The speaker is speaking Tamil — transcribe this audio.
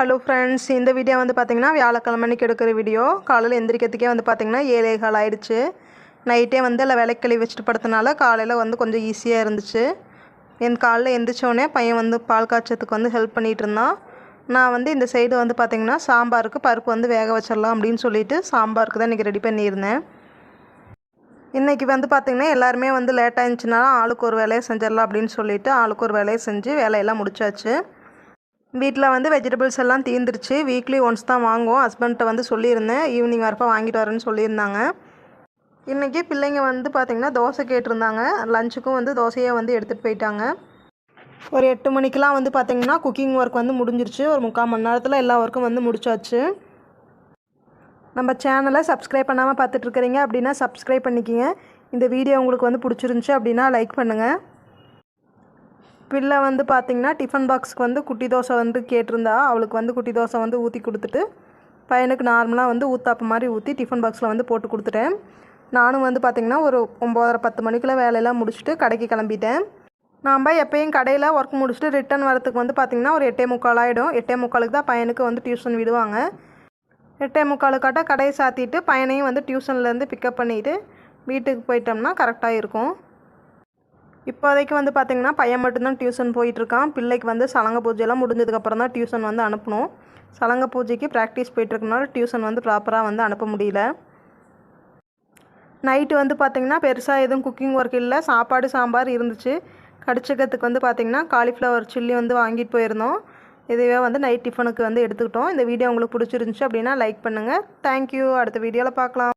ஹலோ ஃப்ரெண்ட்ஸ், இந்த வீடியோ வந்து பார்த்திங்கன்னா வியாழக்கிழமை அன்றைக்கி எடுக்கிற வீடியோ. காலையில் எந்திரிக்கிறதுக்கே வந்து பார்த்திங்கன்னா 7:15 ஆயிடுச்சு. நைட்டே வந்து எல்லாம் விளக்கி வச்சுட்டு படுத்தனால காலையில் வந்து கொஞ்சம் ஈஸியாக இருந்துச்சு. என் காலையில் எந்திரிச்சோடனே பையன் வந்து பால் காய்ச்சத்துக்கு வந்து ஹெல்ப் பண்ணிகிட்டு இருந்தான். நான் வந்து இந்த சைடு வந்து பார்த்திங்கன்னா சாம்பாருக்கு பருப்பு வந்து வேக வச்சிடலாம் அப்படின்னு சொல்லிட்டு சாம்பாருக்கு தான் இன்றைக்கி ரெடி பண்ணியிருந்தேன். இன்றைக்கி வந்து பார்த்திங்கன்னா எல்லாருமே வந்து லேட்டாக இருந்துச்சுனால ஆளுக்கு ஒரு வேலையை செஞ்சிடலாம் அப்படின்னு சொல்லிட்டு ஆளுக்கு ஒரு வேலையை செஞ்சு வேலையெல்லாம் முடிச்சாச்சு. வீட்டில் வந்து வெஜிடபிள்ஸ் எல்லாம் தீர்ந்துருச்சு. வீக்லி ஒன்ஸ் தான் வாங்குவோம். ஹஸ்பண்ட்டை வந்து சொல்லியிருந்தேன், ஈவினிங் வரப்போ வாங்கிட்டு வரேன்னு சொல்லியிருந்தாங்க. இன்றைக்கி பிள்ளைங்க வந்து பார்த்திங்கன்னா தோசை கேட்டிருந்தாங்க. லஞ்சுக்கும் வந்து தோசையை வந்து எடுத்துகிட்டு போயிட்டாங்க. ஒரு 8 மணிக்கெலாம் வந்து பார்த்திங்கன்னா குக்கிங் ஒர்க் வந்து முடிஞ்சிருச்சு. ஒரு 3/4 மணி நேரத்தில் எல்லா ஒர்க்கும் வந்து முடிச்சாச்சு. நம்ம சேனலை சப்ஸ்கிரைப் பண்ணாமல் பார்த்துட்ருக்குறீங்க அப்படின்னா சப்ஸ்கிரைப் பண்ணிக்கிங்க. இந்த வீடியோ உங்களுக்கு வந்து பிடிச்சிருந்துச்சி அப்படின்னா லைக் பண்ணுங்கள். பிள்ளை வந்து பார்த்திங்கன்னா டிஃபன் பாக்ஸுக்கு வந்து குட்டி தோசை வந்து கேட்டிருந்தா. அவளுக்கு வந்து குட்டி தோசை வந்து ஊற்றி கொடுத்துட்டு பையனுக்கு நார்மலாக வந்து ஊத்தாப்பு மாதிரி ஊற்றி டிஃபன் பாக்ஸில் வந்து போட்டு கொடுத்துட்டேன். நானும் வந்து பார்த்திங்கன்னா ஒரு 9:30-10 மணிக்குள்ளே வேலையெல்லாம் முடிச்சுட்டு கடைக்கு கிளம்பிட்டேன். நாம் எப்போயும் கடையில் ஒர்க் முடிச்சுட்டு ரிட்டன் வரத்துக்கு வந்து பார்த்திங்கன்னா ஒரு 8:45 ஆகிடும். 8:45 தான் பையனுக்கு வந்து டியூஷன் விடுவாங்க. 8:45 கடையை சாத்திட்டு பையனையும் வந்து டியூஷன்லேருந்து பிக்கப் பண்ணிவிட்டு வீட்டுக்கு போயிட்டோம்னா கரெக்டாக இருக்கும். இப்போதைக்கு வந்து பார்த்திங்கன்னா பையன் மட்டும்தான் டியூஷன் போயிட்டுருக்கான். பிள்ளைக்கு வந்து சலங்க பூஜையெல்லாம் முடிஞ்சதுக்கப்புறம் தான் டியூஷன் வந்து அனுப்பணும். சலங்க பூஜைக்கு ப்ராக்டிஸ் போயிட்டுருக்கனால டியூஷன் வந்து ப்ராப்பராக வந்து அனுப்ப முடியல. நைட்டு வந்து பார்த்திங்கன்னா பெருசாக எதுவும் குக்கிங் ஒர்க் இல்லை. சாப்பாடு சாம்பார் இருந்துச்சு. கடிச்சிக்கிறதுக்கு வந்து பார்த்திங்கன்னா காலிஃப்ளவர் சில்லி வந்து வாங்கிட்டு போயிருந்தோம். இதுவே வந்து நைட் டிஃபனுக்கு வந்து எடுத்துக்கிட்டோம். இந்த வீடியோ உங்களுக்கு பிடிச்சிருந்துச்சி அப்படின்னா லைக் பண்ணுங்கள். தேங்க்யூ. அடுத்த வீடியோவில் பார்க்கலாம்.